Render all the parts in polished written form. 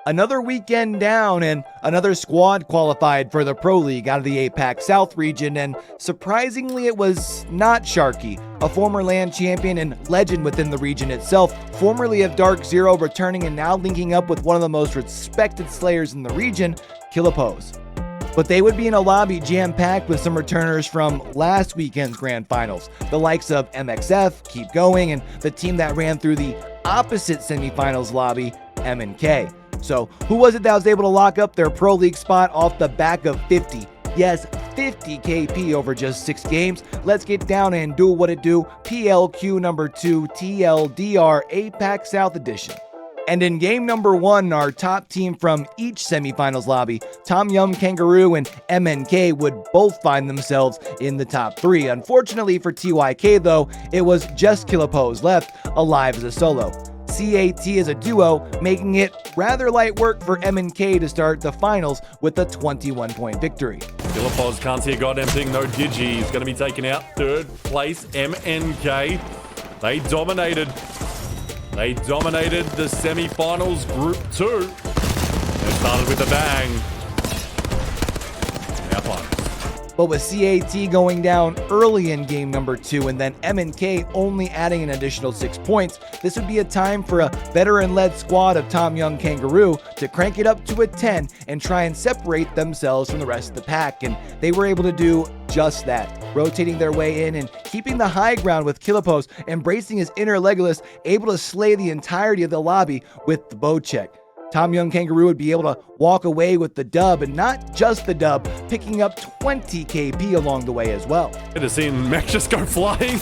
Another weekend down and another squad qualified for the Pro League out of the APAC-South region, and surprisingly it was not Sharky, a former LAN champion and legend within the region itself, formerly of Dark Zero, returning and now linking up with one of the most respected slayers in the region, Killoposz. But they would be in a lobby jam-packed with some returners from last weekend's grand finals, the likes of MXF, Keep Going, and the team that ran through the opposite semifinals lobby, M&K. So who was it that was able to lock up their Pro League spot off the back of 50? Yes, 50 KP over just 6 games. Let's get down and do what it do. PLQ number 2 TLDR APAC-South edition. And in game number 1, our top team from each semifinals lobby, Tom Yum Kangaroo and MNK, would both find themselves in the top 3. Unfortunately for TYK though, it was just Killoposz left alive as a solo. CAT as a duo, making it rather light work for MNK to start the finals with a 21-point victory. Killoposz can't see a goddamn thing, no Digi. He's going to be taken out. 3rd place, MNK. They dominated the semi-finals group 2. They started with a bang. Now finals. But with CAT going down early in game number 2 and then M&K only adding an additional 6 points, this would be a time for a veteran-led squad of Tom Young Kangaroo to crank it up to a 10 and try and separate themselves from the rest of the pack, and they were able to do just that, rotating their way in and keeping the high ground with Killoposz, embracing his inner Legolas, able to slay the entirety of the lobby with the bow check. Tom Young Kangaroo would be able to walk away with the dub, and not just the dub, picking up 20 KP along the way as well. Could have seen Mech just go flying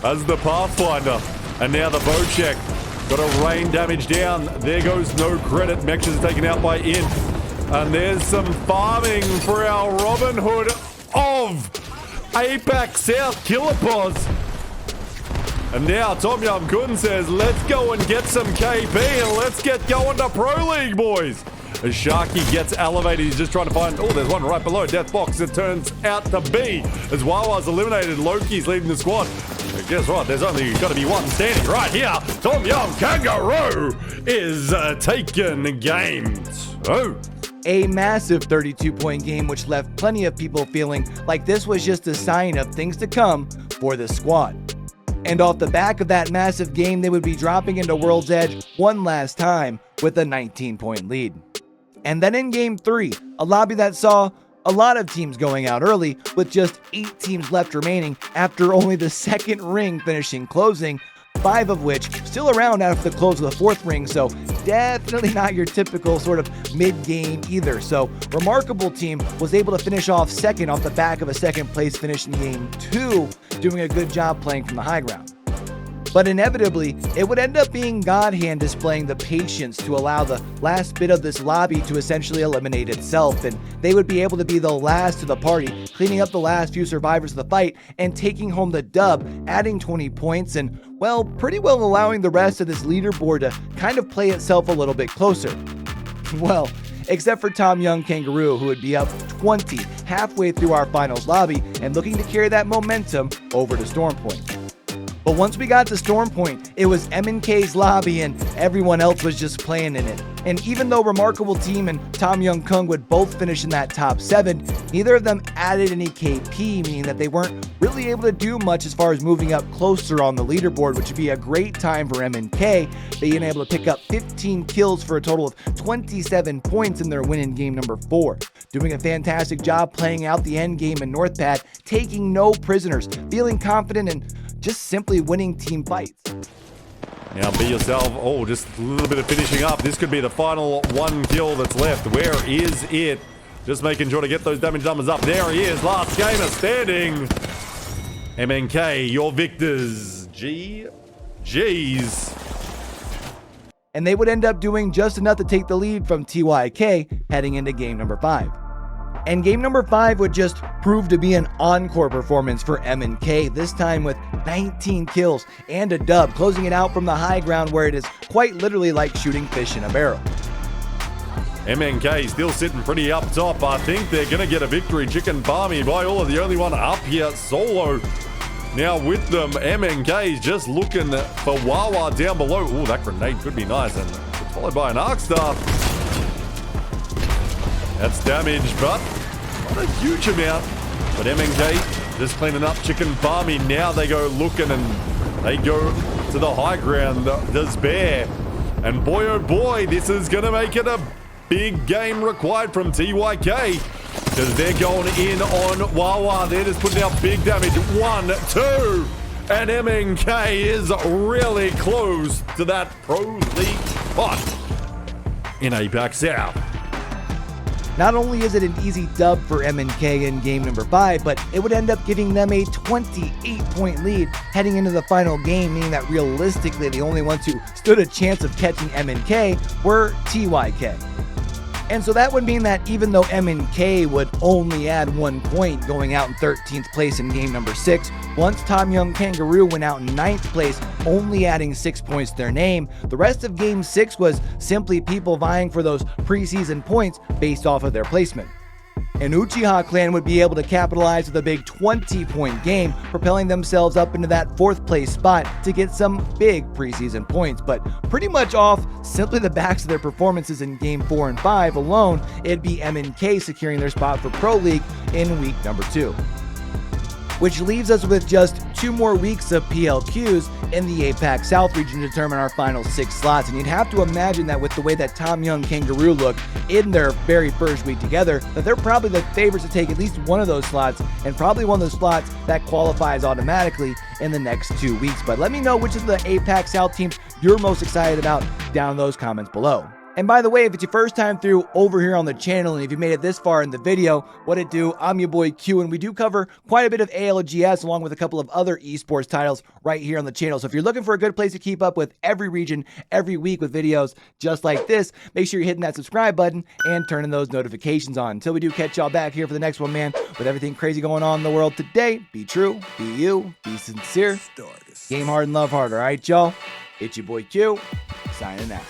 as the Pathfinder. And now the bow check. Got to rain damage down. There goes no credit. Mech is taken out by In. And there's some farming for our Robin Hood of APAC-South, Killoposz. And now Tom Yum Kun says, let's go and get some KP and let's get going to Pro League, boys. As Sharky gets elevated, he's just trying to find, oh, there's one right below Death Box. It turns out to be, as Wawa's eliminated, Lowkey's leading the squad. But guess what? There's only got to be one standing right here. Tom Yum Kangaroo is taking games. Oh. A massive 32-point game, which left plenty of people feeling like this was just a sign of things to come for this squad. And off the back of that massive game, they would be dropping into World's Edge one last time with a 19-point lead. And then in game 3, a lobby that saw a lot of teams going out early, with just 8 teams left remaining after only the 2nd ring finishing closing, 5 of which still around after the close of the 4th ring, so definitely not your typical sort of mid-game either. So Remarkable Team was able to finish off 2nd off the back of a 2nd place finish in game 2, doing a good job playing from the high ground. But inevitably, it would end up being Godhand displaying the patience to allow the last bit of this lobby to essentially eliminate itself, and they would be able to be the last to the party, cleaning up the last few survivors of the fight and taking home the dub, adding 20 points and, well, pretty well allowing the rest of this leaderboard to kind of play itself a little bit closer. Well, except for Tom Young Kangaroo, who would be up 20 halfway through our finals lobby and looking to carry that momentum over to Storm Point. But once we got to Storm Point, it was M&K's lobby and everyone else was just playing in it. And even though Remarkable Team and Tom Young Kung would both finish in that top 7, neither of them added any KP, meaning that they weren't really able to do much as far as moving up closer on the leaderboard, which would be a great time for M&K, being able to pick up 15 kills for a total of 27 points in their win in game number 4. Doing a fantastic job playing out the end game in North Pad, taking no prisoners, feeling confident and just simply winning team fights. Now be yourself. Oh, just a little bit of finishing up. This could be the final 1 kill that's left. Where is it? Just making sure to get those damage numbers up. There he is. Last gamer standing. MNK, your victors. GG's. And they would end up doing just enough to take the lead from TYK heading into game number 5. And game number 5 would just prove to be an encore performance for M&K, this time with 19 kills and a dub, closing it out from the high ground where it is quite literally like shooting fish in a barrel. MNK still sitting pretty up top. I think they're going to get a victory. Chicken Barmy by all of the only one up here, Solo. Now with them, MNK is just looking for Wawa down below. Oh, that grenade could be nice. And followed by an arc star. That's damage, but not a huge amount. But MNK just cleaning up chicken farming. Now they go looking and they go to the high ground. Does Bear. And boy, oh boy, this is going to make it a big game required from TYK. Because they're going in on Wawa. They're just putting out big damage. 1, 2. And MNK is really close to that Pro League spot in APAC-South. Not only is it an easy dub for MNK in game number 5, but it would end up giving them a 28-point lead heading into the final game, meaning that realistically the only ones who stood a chance of catching MNK were TYK. And so that would mean that even though MNK would only add 1 point going out in 13th place in game number 6, once Tom Young Kangaroo went out in 9th place, only adding 6 points to their name, the rest of game 6 was simply people vying for those preseason points based off of their placement. And Uchiha Clan would be able to capitalize with a big 20-point game, propelling themselves up into that 4th place spot to get some big preseason points. But pretty much off simply the backs of their performances in game 4 and 5 alone, it'd be MNK securing their spot for Pro League in week number 2. Which leaves us with just 2 more weeks of PLQs in the APAC-South region to determine our final 6 slots. And you'd have to imagine that with the way that Tom Young Kangaroo look in their very first week together, that they're probably the favorites to take at least one of those slots, and probably one of those slots that qualifies automatically in the next 2 weeks. But let me know which of the APAC-South teams you're most excited about down in those comments below. And by the way, if it's your first time through over here on the channel, and if you made it this far in the video, what it do, I'm your boy Q, and we do cover quite a bit of ALGS along with a couple of other esports titles right here on the channel. So if you're looking for a good place to keep up with every region, every week with videos just like this, make sure you're hitting that subscribe button and turning those notifications on. Until we do catch y'all back here for the next one, man, with everything crazy going on in the world today, be true, be you, be sincere, game hard and love hard, all right, y'all? It's your boy Q, signing out.